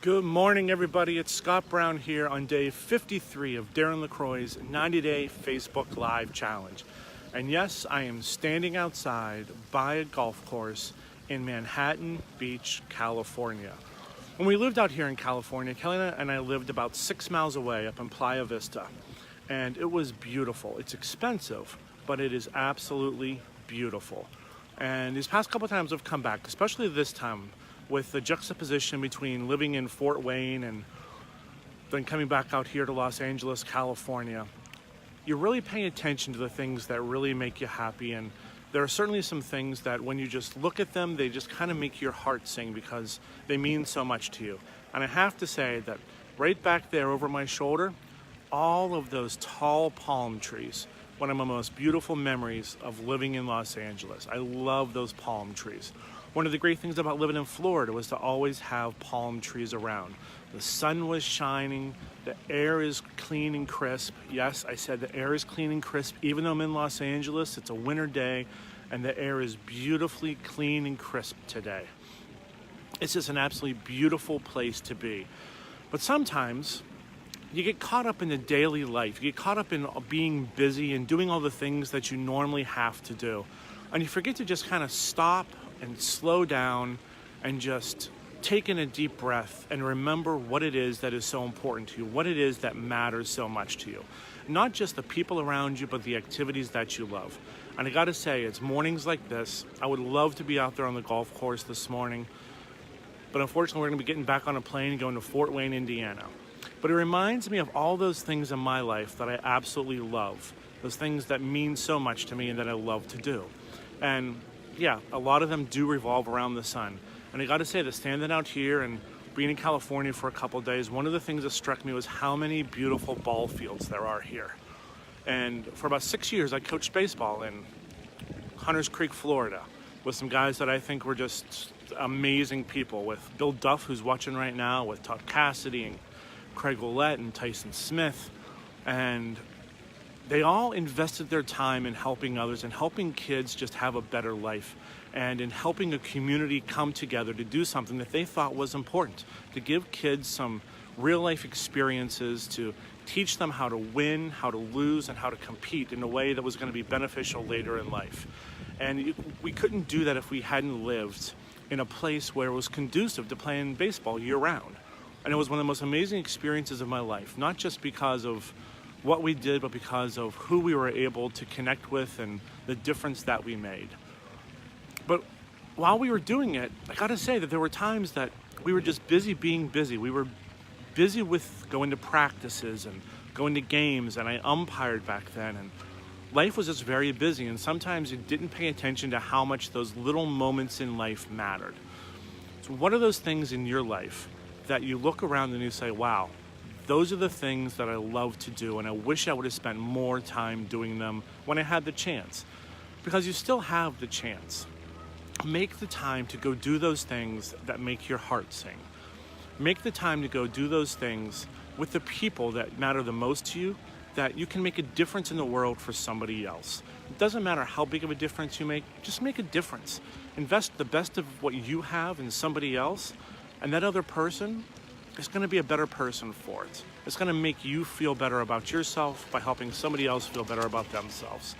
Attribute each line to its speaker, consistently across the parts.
Speaker 1: Good morning, everybody. It's Scott Brown here on day 53 of Darren LaCroix's 90-day Facebook Live Challenge. And yes, I am standing outside by a golf course in Manhattan Beach, California. When we lived out here in California, Kelly and I lived about 6 miles away up in Playa Vista. And it was beautiful. It's expensive, but it is absolutely beautiful. And these past couple times I've come back, especially this time, with the juxtaposition between living in Fort Wayne and then coming back out here to Los Angeles, California, you're really paying attention to the things that really make you happy. And there are certainly some things that when you just look at them, they just kind of make your heart sing because they mean so much to you. And I have to say that right back there over my shoulder, all of those tall palm trees, one of my most beautiful memories of living in Los Angeles. I love those palm trees. One of the great things about living in Florida was to always have palm trees around. The sun was shining, the air is clean and crisp. Yes, I said the air is clean and crisp. Even though I'm in Los Angeles, it's a winter day, and the air is beautifully clean and crisp today. It's just an absolutely beautiful place to be. But sometimes you get caught up in the daily life. You get caught up in being busy and doing all the things that you normally have to do. And you forget to just kind of stop and slow down and just take in a deep breath and remember what it is that is so important to you, what it is that matters so much to you. Not just the people around you, but the activities that you love. And I gotta say, it's mornings like this. I would love to be out there on the golf course this morning, but unfortunately we're gonna be getting back on a plane and going to Fort Wayne, Indiana. But it reminds me of all those things in my life that I absolutely love, those things that mean so much to me and that I love to do. And yeah, a lot of them do revolve around the sun. And I gotta say that standing out here and being in California for a couple of days, one of the things that struck me was how many beautiful ball fields there are here. And for about 6 years, I coached baseball in Hunters Creek, Florida, with some guys that I think were just amazing people, with Bill Duff, who's watching right now, with Todd Cassidy and Craig Ouellette and Tyson Smith. And they all invested their time in helping others and helping kids just have a better life and in helping a community come together to do something that they thought was important, to give kids some real life experiences, to teach them how to win, how to lose, and how to compete in a way that was going to be beneficial later in life. And we couldn't do that if we hadn't lived in a place where it was conducive to playing baseball year round. And it was one of the most amazing experiences of my life, not just because of what we did, but because of who we were able to connect with and the difference that we made. But while we were doing it, I gotta say that there were times that we were just busy being busy. We were busy with going to practices and going to games, and I umpired back then, and life was just very busy, and sometimes you didn't pay attention to how much those little moments in life mattered. So what are those things in your life that you look around and you say, wow, those are the things that I love to do, and I wish I would have spent more time doing them when I had the chance? Because you still have the chance. Make the time to go do those things that make your heart sing. Make the time to go do those things with the people that matter the most to you, that you can make a difference in the world for somebody else. It doesn't matter how big of a difference you make, just make a difference. Invest the best of what you have in somebody else, and that other person is going to be a better person for it. It's going to make you feel better about yourself by helping somebody else feel better about themselves.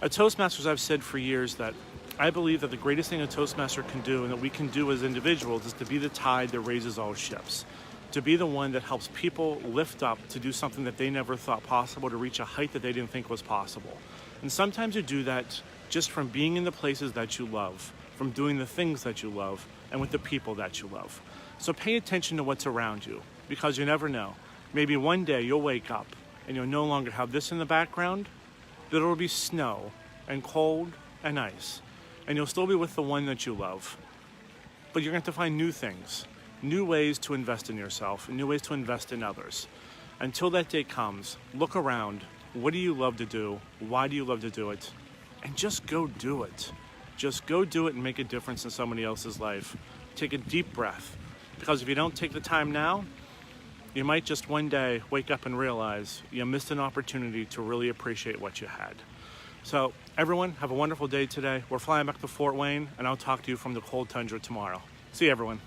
Speaker 1: At Toastmasters, I've said for years that I believe that the greatest thing a Toastmaster can do and that we can do as individuals is to be the tide that raises all ships, to be the one that helps people lift up to do something that they never thought possible, to reach a height that they didn't think was possible. And sometimes you do that just from being in the places that you love, from doing the things that you love, and with the people that you love. So pay attention to what's around you, because you never know. Maybe one day you'll wake up and you'll no longer have this in the background, but it'll be snow and cold and ice. And you'll still be with the one that you love. But you're going to have to find new things, new ways to invest in yourself, and new ways to invest in others. Until that day comes, look around. What do you love to do? Why do you love to do it? And just go do it. Just go do it and make a difference in somebody else's life. Take a deep breath. Because if you don't take the time now, you might just one day wake up and realize you missed an opportunity to really appreciate what you had. So everyone, have a wonderful day today. We're flying back to Fort Wayne, and I'll talk to you from the cold tundra tomorrow. See you, everyone.